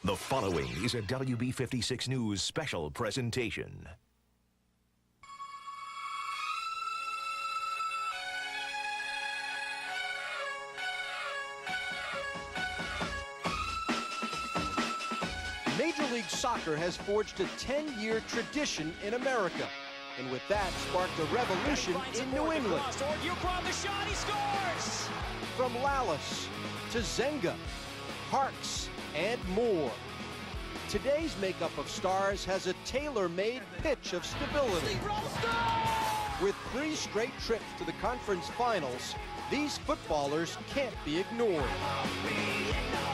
The following is a WB56 News special presentation. Major League Soccer has forged a 10-year tradition in America, and with that sparked a revolution in New England. The shot, he scores! From Lallis to Zenga, Parkhurst, and more. Today's makeup of stars has a tailor-made pitch of stability. With 3 straight trips to the conference finals, these footballers can't be ignored.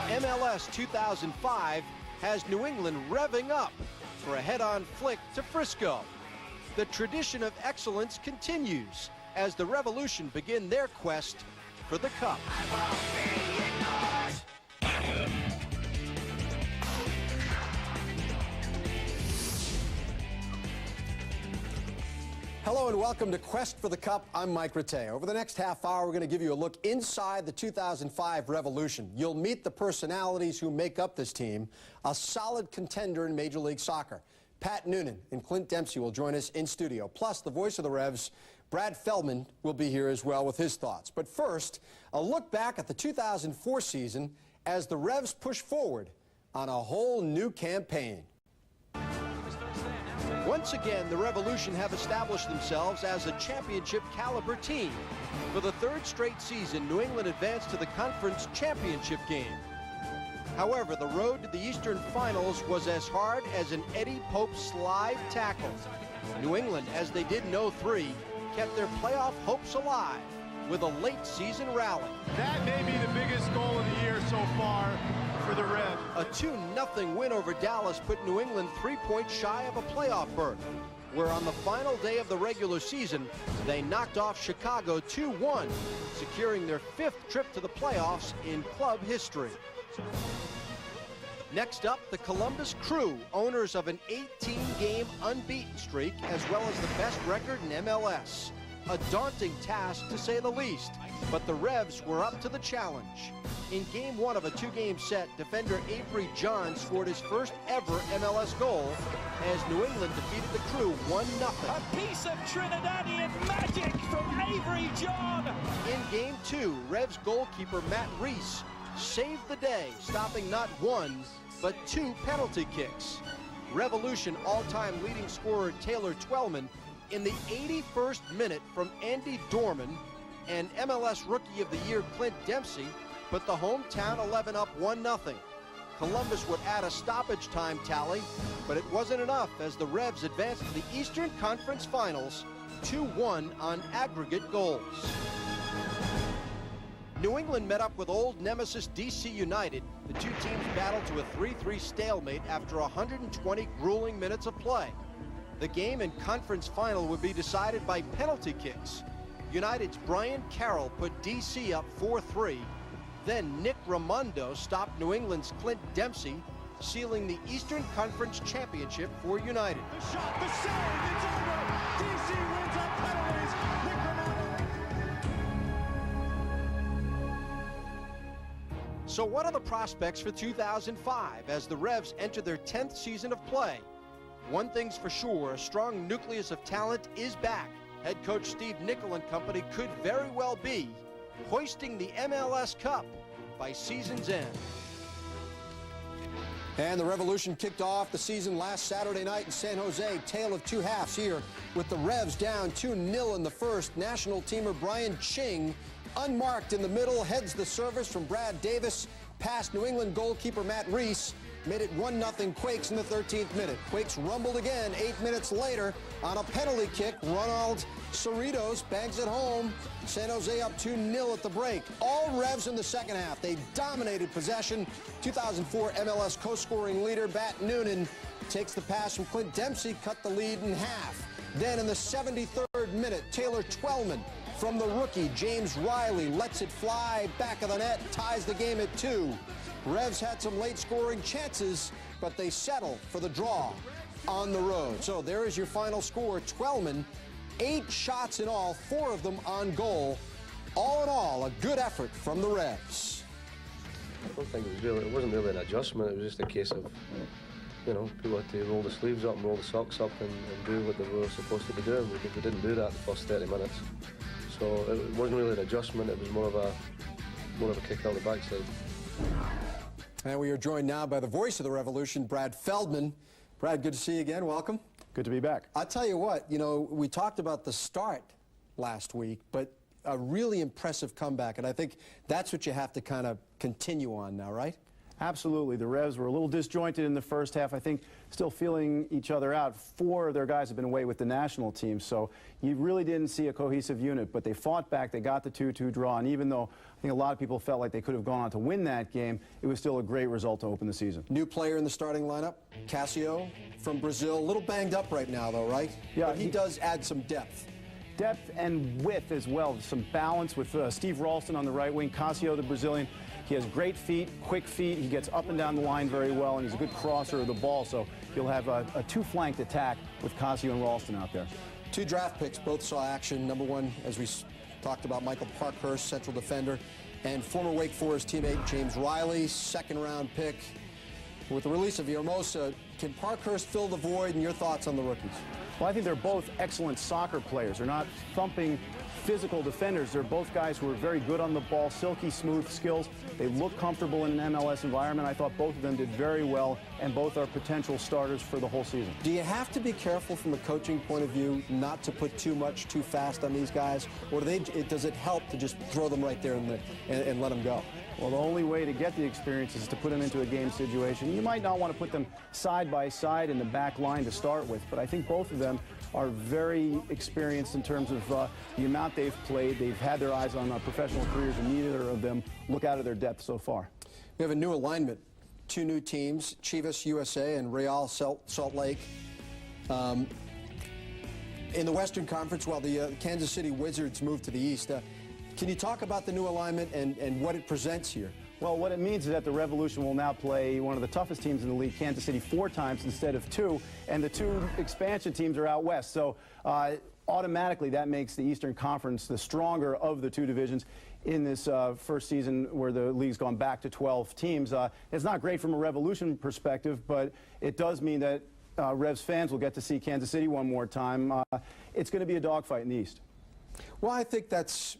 MLS 2005 has New England revving up for a head-on flick to Frisco. The tradition of excellence continues as the Revolution begin their quest for the Cup. Hello and welcome to Quest for the Cup. I'm Mike Rattay. Over the next half hour, we're going to give you a look inside the 2005 Revolution. You'll meet the personalities who make up this team, a solid contender in Major League Soccer. Pat Noonan and Clint Dempsey will join us in studio. Plus, the voice of the Revs, Brad Feldman, will be here as well with his thoughts. But first, a look back at the 2004 season as the Revs push forward on a whole new campaign. Once again, the Revolution have established themselves as a championship-caliber team. For the 3rd straight season, New England advanced to the conference championship game. However, the road to the Eastern Finals was as hard as an Eddie Pope slide tackle. New England, as they did in '03, kept their playoff hopes alive with a late-season rally. That may be the biggest goal of the year so far for the Revs. A 2-0 win over Dallas put New England 3 points shy of a playoff berth, where on the final day of the regular season, they knocked off Chicago 2-1, securing their 5th trip to the playoffs in club history. Next up, the Columbus Crew, owners of an 18-game unbeaten streak, as well as the best record in MLS. A daunting task, to say the least, but the Revs were up to the challenge. In Game 1 of a 2-game set, defender Avery John scored his first ever MLS goal as New England defeated the Crew 1-0. A piece of Trinidadian magic from Avery John. In Game 2, Revs goalkeeper Matt Reese saved the day, stopping not 1, but 2 penalty kicks. Revolution all-time leading scorer Taylor Twellman in the 81st minute from Andy Dorman, and MLS Rookie of the Year Clint Dempsey put the hometown 11 up 1-0. Columbus would add a stoppage time tally, but it wasn't enough as the Revs advanced to the Eastern Conference Finals 2-1 on aggregate goals. New England met up with old nemesis DC United. The 2 teams battled to a 3-3 stalemate after 120 grueling minutes of play. The game and conference final would be decided by penalty kicks. United's Brian Carroll put DC up 4-3. Then Nick Raimondo stopped New England's Clint Dempsey, sealing the Eastern Conference Championship for United. The shot, the save, it's over. DC wins on penalties. Nick Raimondo. So what are the prospects for 2005 as the Revs enter their 10th season of play? One thing's for sure, a strong nucleus of talent is back. Head coach Steve Nicol and company could very well be hoisting the MLS Cup by season's end. And the Revolution kicked off the season last Saturday night in San Jose. Tale of 2 halves here with the Revs down 2-0 in the first. National teamer Brian Ching, unmarked in the middle, heads the service from Brad Davis past New England goalkeeper Matt Reese. Made it 1-0 Quakes in the 13th minute. Quakes rumbled again 8 minutes later on a penalty kick. Ronald Cerritos bangs it home. San Jose up 2-0 at the break. All Revs in the second half. They dominated possession. 2004 MLS co-scoring leader Pat Noonan takes the pass from Clint Dempsey, cut the lead in half. Then in the 73rd minute, Taylor Twellman from the rookie James Riley lets it fly back of the net, ties the game at 2. Revs had some late scoring chances, but they settle for the draw on the road. So there is your final score. Twellman, 8 shots in all, 4 of them on goal. All in all, a good effort from the Revs. I don't think it wasn't really an adjustment. It was just a case of, you know, people had to roll the sleeves up and roll the socks up and do what they were supposed to be doing. We didn't do that the first 30 minutes. So it wasn't really an adjustment. It was more of a kick out the backside. And we are joined now by the voice of the Revolution, Brad Feldman. Brad, good to see you again. Welcome. Good to be back. I'll tell you what, you know, we talked about the start last week, but a really impressive comeback, and I think that's what you have to kind of continue on now, right? Absolutely. The Revs were a little disjointed in the first half. I think still feeling each other out. 4 of their guys have been away with the national team, so you really didn't see a cohesive unit. But they fought back. They got the 2-2 draw, and even though I think a lot of people felt like they could have gone on to win that game, it was still a great result to open the season. New player in the starting lineup, Cassio from Brazil. A little banged up right now, though, right? Yeah, but he does add some depth. Depth and width as well. Some balance with Steve Ralston on the right wing. Cassio, the Brazilian. He has great feet, quick feet. He gets up and down the line very well, and he's a good crosser of the ball. So you'll have a two-flanked attack with Cassio and Ralston out there. 2 draft picks, both saw action. Number 1, as we talked about, Michael Parkhurst, central defender, and former Wake Forest teammate James Riley, 2nd-round pick. With the release of Hermosa, can Parkhurst fill the void, and your thoughts on the rookies? Well, I think they're both excellent soccer players. They're not thumping physical defenders. They're both guys who are very good on the ball, silky smooth skills. They look comfortable in an MLS environment. I thought both of them did very well, and both are potential starters for the whole season. Do you have to be careful from a coaching point of view not to put too much too fast on these guys, or does it help to just throw them right there and let them go? Well, the only way to get the experience is to put them into a game situation. You might not want to put them side by side in the back line to start with, but I think both of them are very experienced in terms of the amount they've played. They've had their eyes on professional careers, and neither of them look out of their depth so far. We have a new alignment. 2 new teams, Chivas USA and Real Salt Lake. In the Western Conference, while the Kansas City Wizards move to the East, can you talk about the new alignment and what it presents here? Well, what it means is that the Revolution will now play one of the toughest teams in the league, Kansas City, 4 times instead of 2, and the 2 expansion teams are out west. So automatically that makes the Eastern Conference the stronger of the 2 divisions in this first season where the league's gone back to 12 teams. It's not great from a Revolution perspective, but it does mean that Revs fans will get to see Kansas City one more time. It's going to be a dogfight in the East. Well, I think that's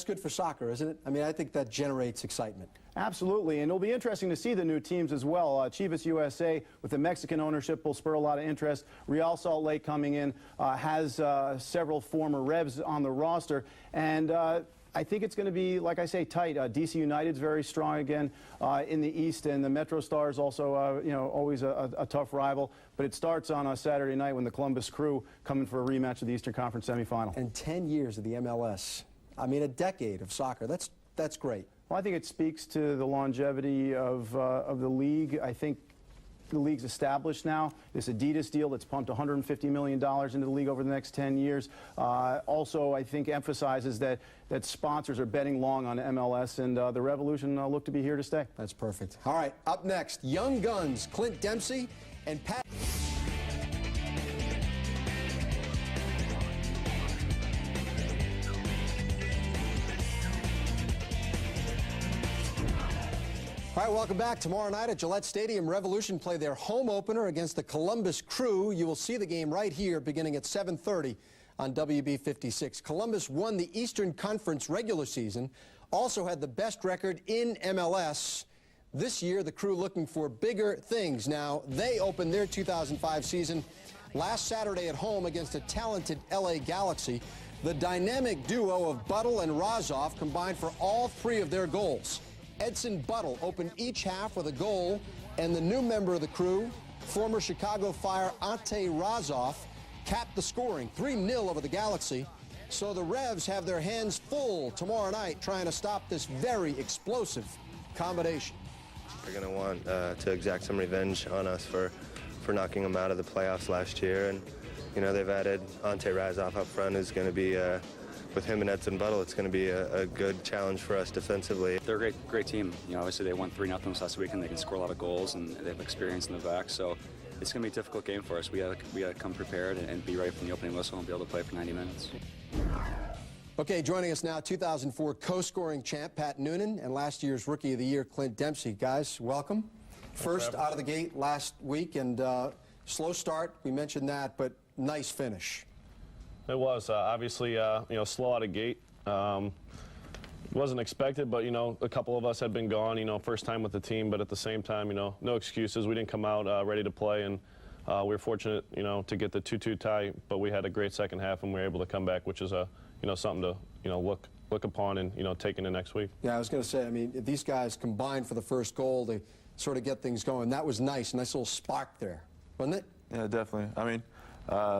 good for soccer, isn't it? I mean, I think that generates excitement. Absolutely, and it'll be interesting to see the new teams as well. Chivas USA, with the Mexican ownership, will spur a lot of interest. Real Salt Lake coming in has several former Revs on the roster, and I think it's going to be, like I say, tight. DC United's very strong again in the East, and the Metro Stars also, you know, always a tough rival. But it starts on a Saturday night when the Columbus Crew come in for a rematch of the Eastern Conference semifinal. And 10 years of the MLS. I mean, a decade of soccer. That's great. Well, I think it speaks to the longevity of the league. I think the league's established now. This Adidas deal that's pumped $150 million into the league over the next 10 years. Also, I think emphasizes that sponsors are betting long on MLS, and the Revolution look to be here to stay. That's perfect. All right, up next, young guns, Clint Dempsey and Pat. All right, welcome back. Tomorrow night at Gillette Stadium, Revolution play their home opener against the Columbus Crew. You will see the game right here beginning at 7:30 on WB56. Columbus won the Eastern Conference regular season, also had the best record in MLS. This year, the Crew looking for bigger things. Now, they opened their 2005 season last Saturday at home against a talented LA Galaxy. The dynamic duo of Buttle and Razoff combined for all 3 of their goals. Edson Buttle opened each half with a goal, and the new member of the Crew, former Chicago Fire Ante Razoff, capped the scoring, 3-0 over the Galaxy. So the Revs have their hands full tomorrow night trying to stop this very explosive combination. They're going to want to exact some revenge on us for knocking them out of the playoffs last year, and you know they've added Ante Razoff up front, who's going to be with him and Edson Buttle, it's going to be a good challenge for us defensively. They're a great team. You know, obviously they won 3-0 last weekend. They can score a lot of goals, and they have experience in the back. So it's going to be a difficult game for us. We got to come prepared and be ready from the opening whistle and be able to play for 90 minutes. Okay, joining us now, 2004 co-scoring champ Pat Noonan and last year's Rookie of the Year Clint Dempsey. Guys, welcome. First out of the gate last week, and slow start, we mentioned that, but nice finish. It was obviously slow out of gate. Wasn't expected, but a couple of us had been gone, first time with the team, but at the same time, no excuses. We didn't come out ready to play, and we were fortunate, to get the 2-2 tie, but we had a great second half, and we were able to come back, which is something to look upon and take into next week. Yeah, I was going to say, I mean, these guys combined for the first goal, they sort of get things going. That was nice little spark there, wasn't it? Yeah, definitely. I mean,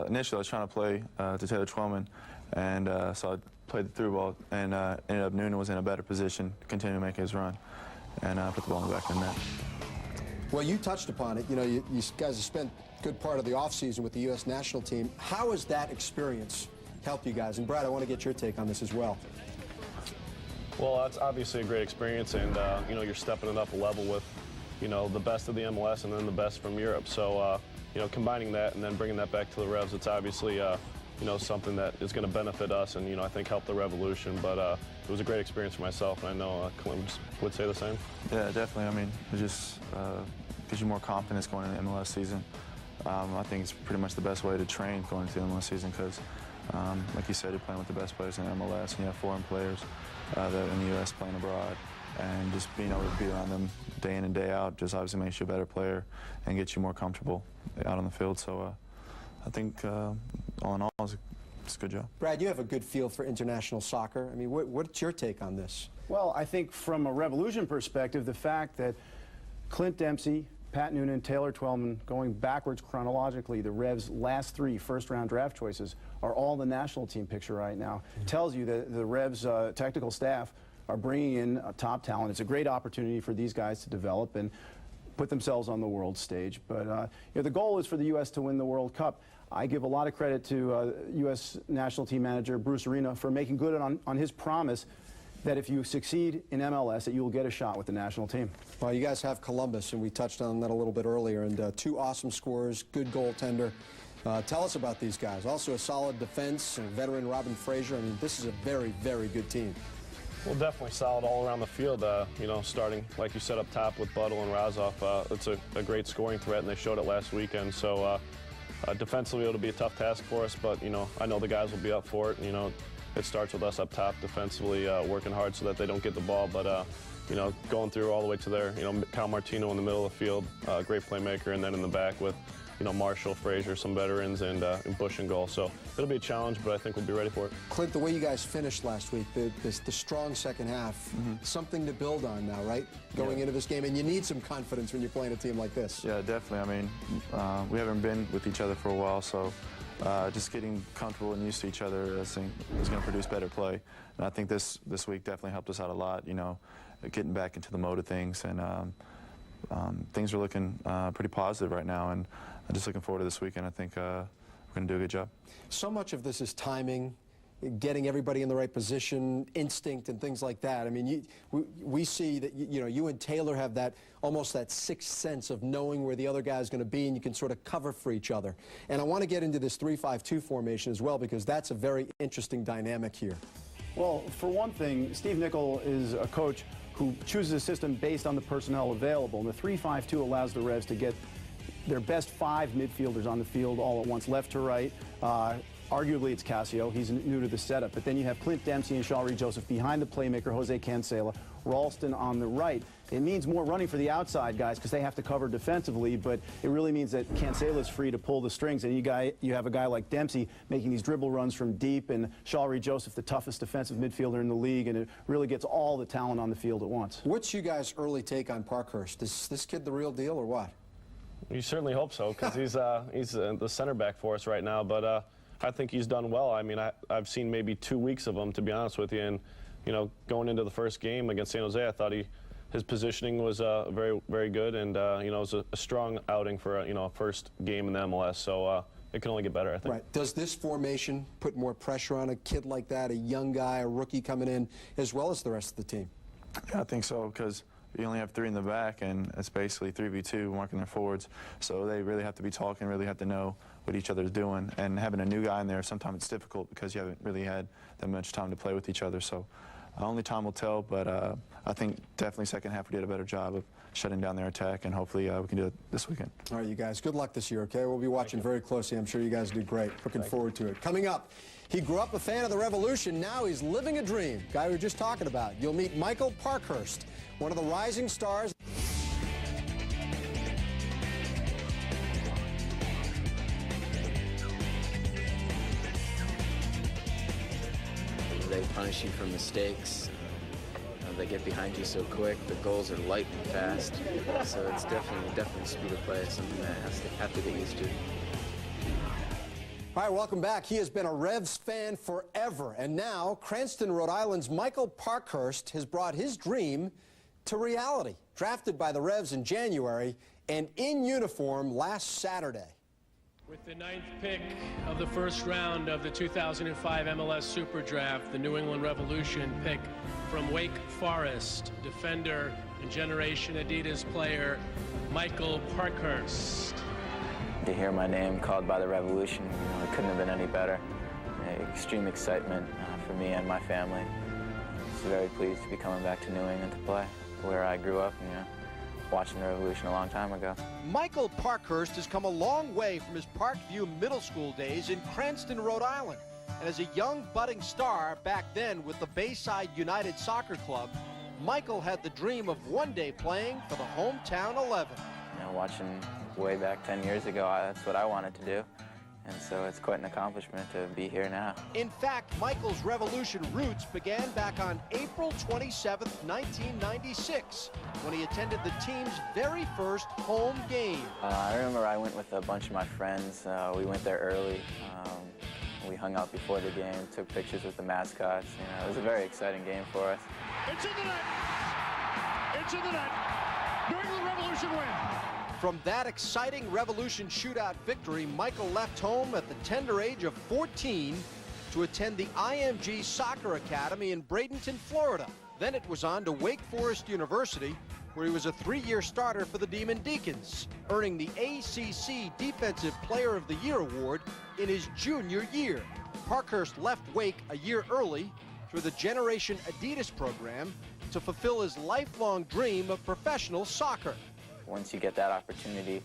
initially I was trying to play to Taylor Twellman, and so I played the through ball, and ended up Noonan was in a better position to continue to make his run, and put the ball in the back of the net. Well, you touched upon it. You guys have spent a good part of the offseason with the U.S. national team. How has that experience helped you guys? And Brad, I want to get your take on this as well. Well, that's obviously a great experience, and you're stepping it up a level with the best of the MLS and then the best from Europe. So combining that and then bringing that back to the Revs, it's obviously something that is going to benefit us and I think help the Revolution. But it was a great experience for myself, and I know Clint would say the same. Yeah, definitely. I mean, it just gives you more confidence going into the MLS season. I think it's pretty much the best way to train going into the MLS season because, like you said, you're playing with the best players in the MLS, and you have foreign players that are in the U.S. playing abroad. And just being able to be around them day in and day out just obviously makes you a better player and gets you more comfortable out on the field. So I think all in all, it's a good job. Brad, you have a good feel for international soccer. I mean, what's your take on this? Well, I think from a Revolution perspective, the fact that Clint Dempsey, Pat Noonan, Taylor Twellman, going backwards chronologically, the Revs' last 3 first-round draft choices are all the national team picture right now. Tells you that the Revs' technical staff are bringing in top talent. It's a great opportunity for these guys to develop and put themselves on the world stage. But the goal is for the U.S. to win the World Cup. I give a lot of credit to U.S. national team manager Bruce Arena for making good on his promise that if you succeed in MLS, that you will get a shot with the national team. Well, you guys have Columbus, and we touched on that a little bit earlier, and 2 awesome scorers, good goaltender. Tell us about these guys. Also a solid defense, and veteran Robin Fraser. I mean, this is a very, very good team. Well, definitely solid all around the field. Starting, like you said, up top with Buttle and Razov. It's a great scoring threat, and they showed it last weekend. So defensively, it'll be a tough task for us, but, I know the guys will be up for it. It starts with us up top defensively, working hard so that they don't get the ball, but, going through all the way to there, Kyle Martino in the middle of the field, great playmaker, and then in the back with, Marshall, Frazier, some veterans, and Bush and goal. So it'll be a challenge, but I think we'll be ready for it. Clint, the way you guys finished last week, the strong second half, something to build on now, right? Going into this game, and you need some confidence when you're playing a team like this. Yeah, definitely. I mean, we haven't been with each other for a while, so just getting comfortable and used to each other, I think, is going to produce better play. And I think this week definitely helped us out a lot, getting back into the mode of things. And things are looking pretty positive right now. And I'm just looking forward to this weekend. I think we're going to do a good job. So much of this is timing, getting everybody in the right position, instinct, and things like that. I mean, we see that you and Taylor have almost that sixth sense of knowing where the other guy's going to be, and you can sort of cover for each other. And I want to get into this 3-5-2 formation as well, because that's a very interesting dynamic here. Well, for one thing, Steve Nicol is a coach who chooses a system based on the personnel available, and the 3-5-2 allows the Revs to get their best 5 midfielders on the field all at once, left to right. Arguably, it's Cassio. He's new to the setup. But then you have Clint Dempsey and Shaw Reed-Joseph behind the playmaker, Jose Cancela, Ralston on the right. It means more running for the outside guys because they have to cover defensively, but it really means that Cancela is free to pull the strings, and you have a guy like Dempsey making these dribble runs from deep, and Shaw Reed-Joseph, the toughest defensive midfielder in the league, and it really gets all the talent on the field at once. What's you guys' early take on Parkhurst? Is this kid the real deal or what? You certainly hope so, because he's the center back for us right now, but I think he's done well. I mean, I've seen maybe 2 weeks of him, to be honest with you, and going into the first game against San Jose, I thought his positioning was very, very good, and it was a strong outing for a first game in the MLS. So it can only get better, I think. Right. Does this formation put more pressure on a kid like that, a young guy, a rookie coming in, as well as the rest of the team? Yeah, I think so, because you only have 3 in the back, and it's basically 3v2 marking their forwards. So they really have to be talking, really have to know what each other is doing. And having a new guy in there, sometimes it's difficult because you haven't really had that much time to play with each other. So only time will tell, but I think definitely second half we did a better job of shutting down their attack, and hopefully we can do it this weekend. All right, you guys, good luck this year, okay? We'll be watching very closely. I'm sure you guys do great. Looking forward to it. Coming up, he grew up a fan of the Revolution. Now he's living a dream. Guy we were just talking about. You'll meet Nicol Parkhurst, one of the rising stars. They punish you for mistakes. They get behind you so quick. The goals are light and fast. So it's definitely speed of play. It's something that have to get used to. All right, welcome back. He has been a Revs fan forever. And now, Cranston, Rhode Island's Nicol Parkhurst has brought his dream to reality. Drafted by the Revs in January and in uniform last Saturday. With the 9th pick of the first round of the 2005 MLS Super Draft, the New England Revolution pick from Wake Forest, defender and Generation Adidas player Nicol Parkhurst. To hear my name called by the Revolution, it couldn't have been any better. Extreme excitement for me and my family. I'm very pleased to be coming back to New England to play, where I grew up, watching the Revolution a long time ago. Nicol Parkhurst has come a long way from his Parkview middle school days in Cranston, Rhode Island. And as a young budding star back then with the Bayside United Soccer Club, Nicol had the dream of one day playing for the hometown 11. Watching way back 10 years ago, that's what I wanted to do. And so it's quite an accomplishment to be here now. In fact, Nicol's Revolution roots began back on April 27th, 1996, when he attended the team's very first home game. I remember I went with a bunch of my friends. We went there early. We hung out before the game, took pictures with the mascots. It was a very exciting game for us. It's in the net! It's in the net! New England Revolution win! From that exciting Revolution shootout victory, Nicol left home at the tender age of 14 to attend the IMG Soccer Academy in Bradenton, Florida. Then it was on to Wake Forest University, where he was a 3-year starter for the Demon Deacons, earning the ACC Defensive Player of the Year award in his junior year. Parkhurst left Wake a year early through the Generation Adidas program to fulfill his lifelong dream of professional soccer. Once you get that opportunity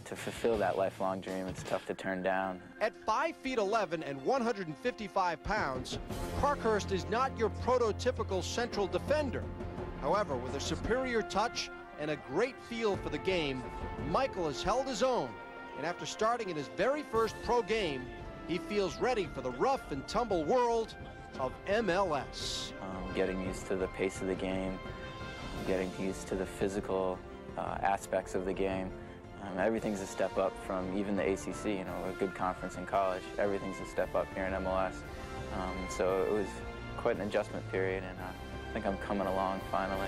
to fulfill that lifelong dream, it's tough to turn down. At 5'11" and 155 pounds, Parkhurst is not your prototypical central defender. However, with a superior touch and a great feel for the game, Nicol has held his own. And after starting in his very first pro game, he feels ready for the rough and tumble world of MLS. Getting used to the pace of the game, getting used to the physical aspects of the game. Everything's a step up from even the ACC, a good conference in college. Everything's a step up here in MLS. So it was quite an adjustment period, and I think I'm coming along finally.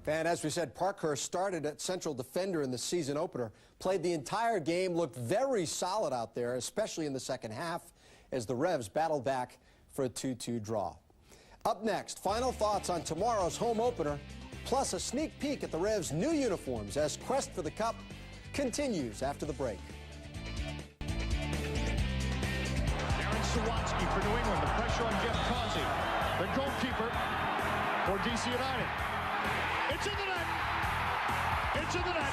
And as we said, Parkhurst started at central defender in the season opener, played the entire game, looked very solid out there, especially in the second half, as the Revs battled back for a 2-2 draw. Up next, final thoughts on tomorrow's home opener, plus a sneak peek at the Revs' new uniforms as quest for the Cup continues after the break. Aaron Sawatsky for New England. The pressure on Jeff Causey, the goalkeeper for DC United. It's in the net! It's in the net!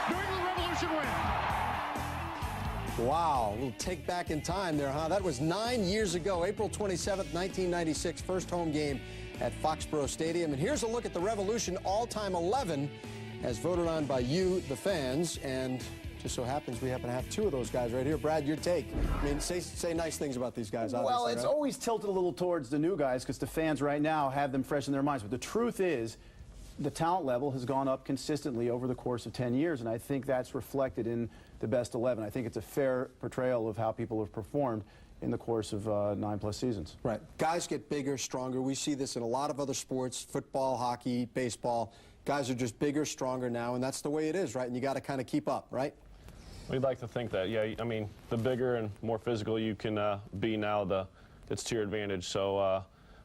New England Revolution win! Wow, a little take back in time there, huh? That was 9 years ago, April 27th, 1996, first home game at Foxborough Stadium. And here's a look at the Revolution all-time 11 as voted on by you, the fans. And just so happens we happen to have 2 of those guys right here. Brad, your take. I mean, say nice things about these guys, obviously. Well, it's right? always tilted a little towards the new guys because the fans right now have them fresh in their minds. But the truth is, the talent level has gone up consistently over the course of 10 years, and I think that's reflected in the best 11. I think it's a fair portrayal of how people have performed in the course of 9+ seasons. Right. Guys get bigger, stronger. We see this in a lot of other sports, football, hockey, baseball. Guys are just bigger, stronger now, and that's the way it is, right? And you got to kind of keep up, right? We'd like to think that, yeah. I mean, the bigger and more physical you can be now, it's to your advantage. So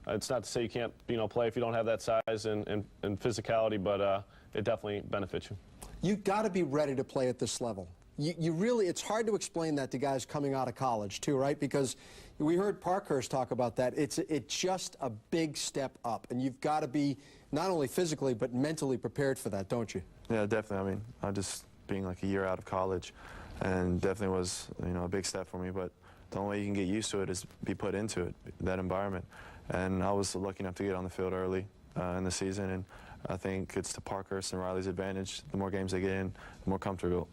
it's not to say you can't, play if you don't have that size and physicality, but it definitely benefits you. You've got to be ready to play at this level. You really, it's hard to explain that to guys coming out of college too, right? Because we heard Parkhurst talk about that. It's just a big step up, and you've got to be not only physically but mentally prepared for that, don't you? Yeah, definitely. I mean, just being like a year out of college, and definitely was, a big step for me. But the only way you can get used to it is be put into it, that environment. And I was lucky enough to get on the field early in the season, and I think it's to Parkhurst and Riley's advantage. The more games they get in, the more comfortable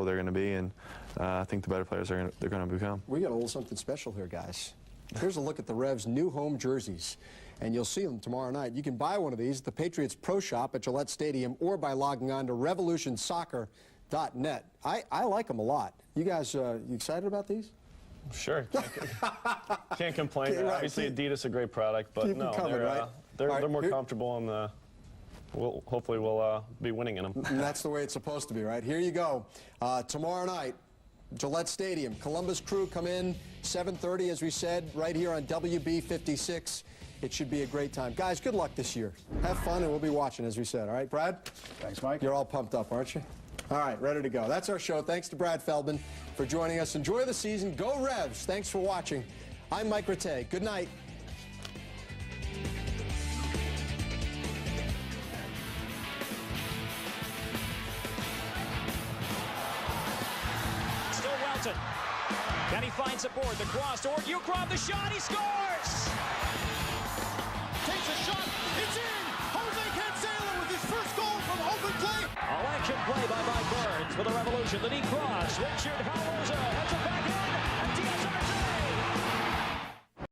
they're going to be, and I think the better players they're going to become. We got a little something special here, guys. Here's a look at the Revs' new home jerseys, and you'll see them tomorrow night. You can buy one of these at the Patriots Pro Shop at Gillette Stadium or by logging on to revolutionsoccer.net. I like them a lot. You guys, you excited about these? Sure. Can't complain. Right. Obviously, Adidas a great product, but no, they're more comfortable, and hopefully we'll be winning in them. And that's the way it's supposed to be, right? Here you go. Tomorrow night, Gillette Stadium. Columbus Crew come in 7:30, as we said, right here on WB56. It should be a great time. Guys, good luck this year. Have fun, and we'll be watching, as we said. All right, Brad? Thanks, Mike. You're all pumped up, aren't you? All right, ready to go. That's our show. Thanks to Brad Feldman for joining us. Enjoy the season. Go Revs. Thanks for watching. I'm Mike Rattay. Good night. Still Welton. Then he finds a board. The cross to Ukrob. The shot. He scores! Takes a shot. It's in. Jose Cancelo with his first goal from open play. All action play by Mike Burns for the Revolution. The deep cross. Richard Howells heads it back in.